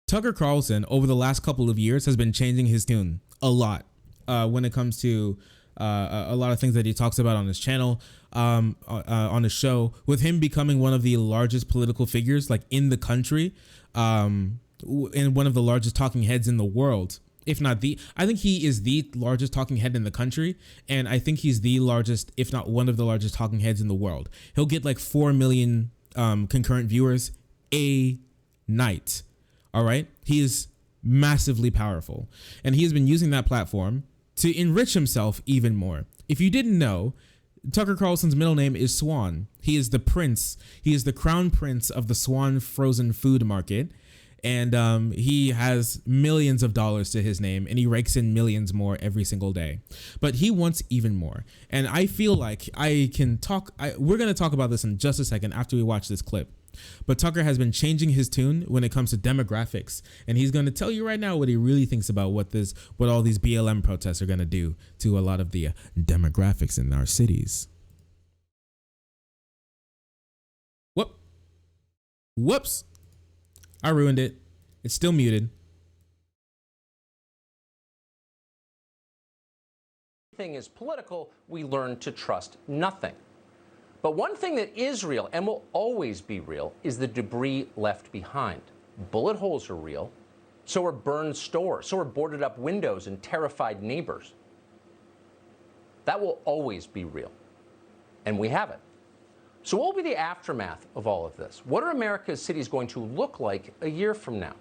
Tucker Carlson over the last couple of years has been changing his tune a lot when it comes to a lot of things that he talks about on his channel, on his show, with him becoming one of the largest political figures like in the country, and one of the largest talking heads in the world. If not the, I think he is the largest talking head in the country. And I think he's the largest, if not one of the largest talking heads in the world. He'll get like 4 million concurrent viewers a night. All right. He is massively powerful. And he has been using that platform to enrich himself even more. If you didn't know, Tucker Carlson's middle name is Swan. He is the prince. He is the crown prince of the Swan frozen food market. And he has millions of dollars to his name, and he rakes in millions more every single day. But he wants even more. And I feel like I can talk. We're going to talk about this in just a second after we watch this clip. But Tucker has been changing his tune when it comes to demographics. And he's going to tell you right now what he really thinks about what all these BLM protests are going to do to a lot of the demographics in our cities. Whoops. I ruined it. It's still muted. Thing is political, we learn to trust nothing. But one thing that is real and will always be real is the debris left behind. Bullet holes are real. So are burned stores. So are boarded up windows and terrified neighbors. That will always be real. And we have it. So what will be the aftermath of all of this? What are America's cities going to look like a year from now?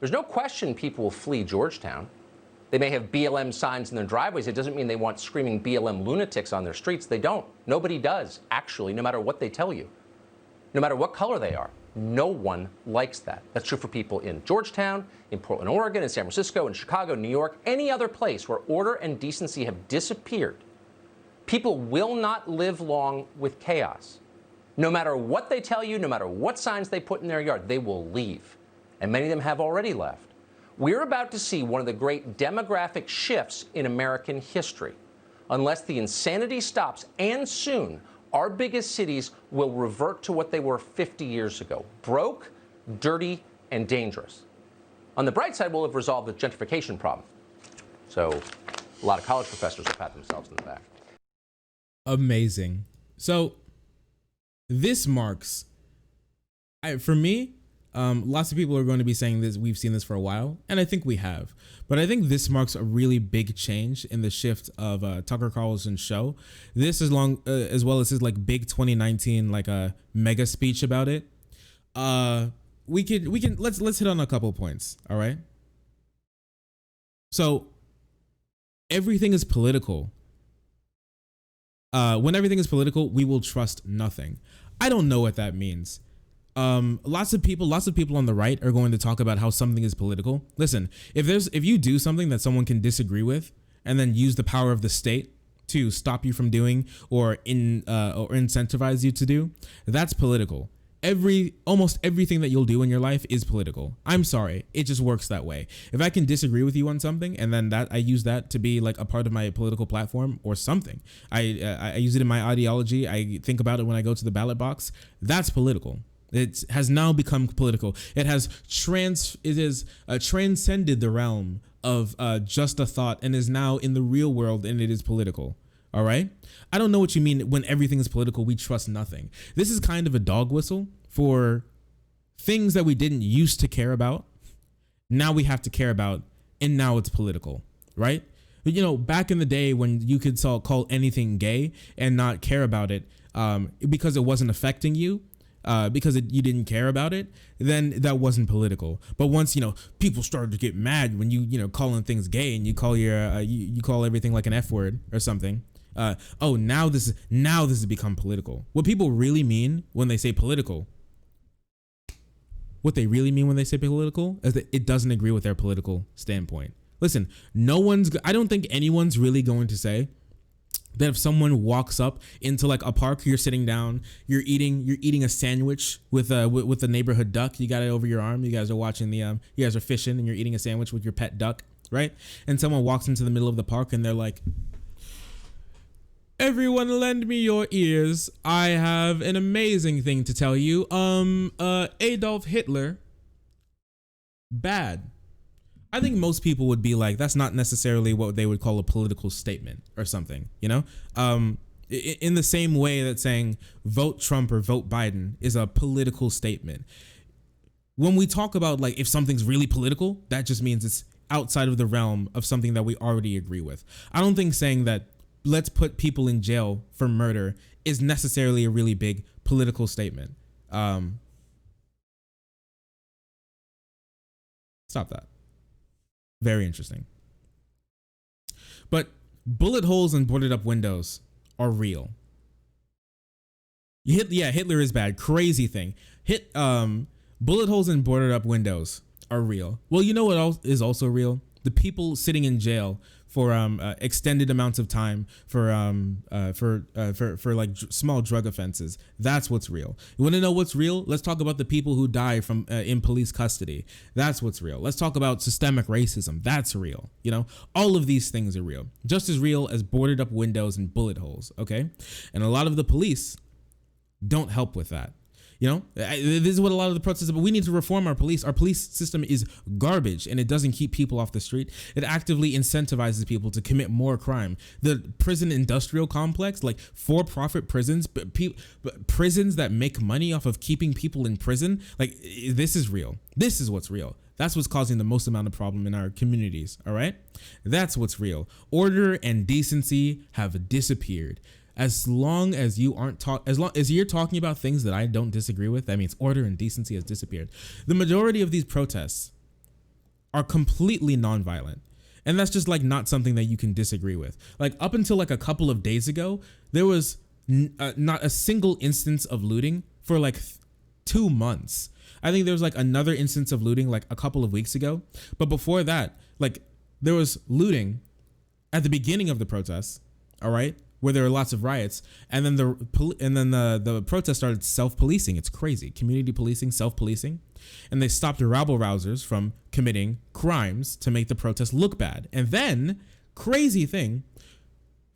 There's no question people will flee Georgetown. They may have BLM signs in their driveways. It doesn't mean they want screaming BLM lunatics on their streets. They don't. Nobody does, actually, no matter what they tell you. No matter what color they are. No one likes that. That's true for people in Georgetown, in Portland, Oregon, in San Francisco, in Chicago, New York, any other place where order and decency have disappeared. People will not live long with chaos. No matter what they tell you, no matter what signs they put in their yard, they will leave. And many of them have already left. We're about to see one of the great demographic shifts in American history. Unless the insanity stops, and soon, our biggest cities will revert to what they were 50 years ago. Broke, dirty, and dangerous. On the bright side, we'll have resolved the gentrification problem. So a lot of college professors will pat themselves in the back. Amazing. So this marks, for me, lots of people are going to be saying this. We've seen this for a while, and I think we have. But I think this marks a really big change in the shift of Tucker Carlson's show. This as well as his like big 2019 like a mega speech about it. We can let's hit on a couple points. All right. So everything is political. When everything is political, we will trust nothing. I don't know what that means. Lots of people on the right are going to talk about how something is political. Listen, if you do something that someone can disagree with and then use the power of the state to stop you from doing or incentivize you to do, that's political. Almost everything that you'll do in your life is political. I'm sorry, it just works that way. If I can disagree with you on something and then I use that to be like a part of my political platform or something, I use it in my ideology. I think about it when I go to the ballot box. That's political. It has now become political. It has transcended the realm of just a thought and is now in the real world, and it is political. All right. I don't know what you mean when everything is political. We trust nothing. This is kind of a dog whistle for things that we didn't used to care about. Now we have to care about, and now it's political, right? You know, back in the day when you could call anything gay and not care about it because it wasn't affecting you, because you didn't care about it, then that wasn't political. But once, people started to get mad when you calling things gay and you call you call everything like an F word or something. Now this has become political. What people really mean when they say political, is that it doesn't agree with their political standpoint. Listen, I don't think anyone's really going to say that if someone walks up into like a park, you're sitting down, you're eating a sandwich with the neighborhood duck, you got it over your arm, you guys are watching you guys are fishing and you're eating a sandwich with your pet duck, right? And someone walks into the middle of the park and they're like, "Everyone lend me your ears. I have an amazing thing to tell you. Adolf Hitler bad. I think most people would be like, that's not necessarily what they would call a political statement or something, you know? In the same way that saying vote Trump or vote Biden is a political statement. When we talk about like if something's really political, that just means it's outside of the realm of something that we already agree with. I don't think saying that let's put people in jail for murder is necessarily a really big political statement. Stop that. Very interesting. But bullet holes and boarded up windows are real. Hitler is bad. Crazy thing. Bullet holes and boarded up windows are real. Well, you know what else is also real? The people sitting in jail for extended amounts of time for like small drug offenses. That's what's real. You want to know what's real? Let's talk about the people who die from in police custody. That's what's real. Let's talk about systemic racism. That's real. You know, all of these things are real, just as real as boarded up windows and bullet holes. Okay, and a lot of the police don't help with that. You know, this is what a lot of the protests are, but we need to reform our police. Our police system is garbage and it doesn't keep people off the street. It actively incentivizes people to commit more crime. The prison industrial complex, like for-profit prisons, but prisons that make money off of keeping people in prison, like this is real. This is what's real. That's what's causing the most amount of problem in our communities, all right? That's what's real. Order and decency have disappeared. As long as you aren't as long as you're talking about things that I don't disagree with, that means order and decency has disappeared. The majority of these protests are completely nonviolent. And that's just like not something that you can disagree with. Like up until like a couple of days ago, there was not a single instance of looting for like 2 months. I think there was like another instance of looting like a couple of weeks ago. But before that, like there was looting at the beginning of the protests, all right? Where there were lots of riots, and then the protest started self-policing. It's crazy. Community policing, self-policing, and they stopped rabble-rousers from committing crimes to make the protest look bad. And then, crazy thing,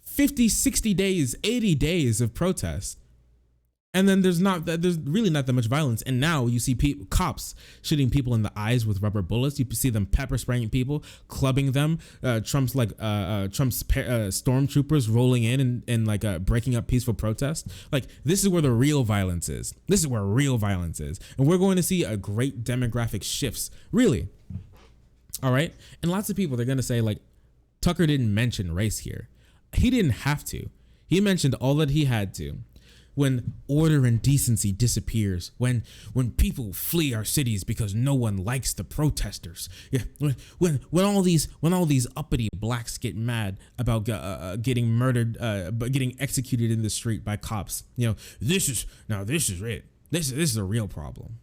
50, 60 days, 80 days of protests, and then there's really not that much violence. And now you see cops shooting people in the eyes with rubber bullets. You see them pepper spraying people, clubbing them. Trump's stormtroopers rolling in and like breaking up peaceful protests. Like this is where the real violence is. This is where real violence is, and we're going to see a great demographic shifts. Really, all right. And lots of people they're gonna say like Tucker didn't mention race here. He didn't have to. He mentioned all that he had to. When order and decency disappears, when people flee our cities because no one likes the protesters, yeah, when all these uppity blacks get mad about getting murdered, but getting executed in the street by cops, you know, this is it. This is a real problem.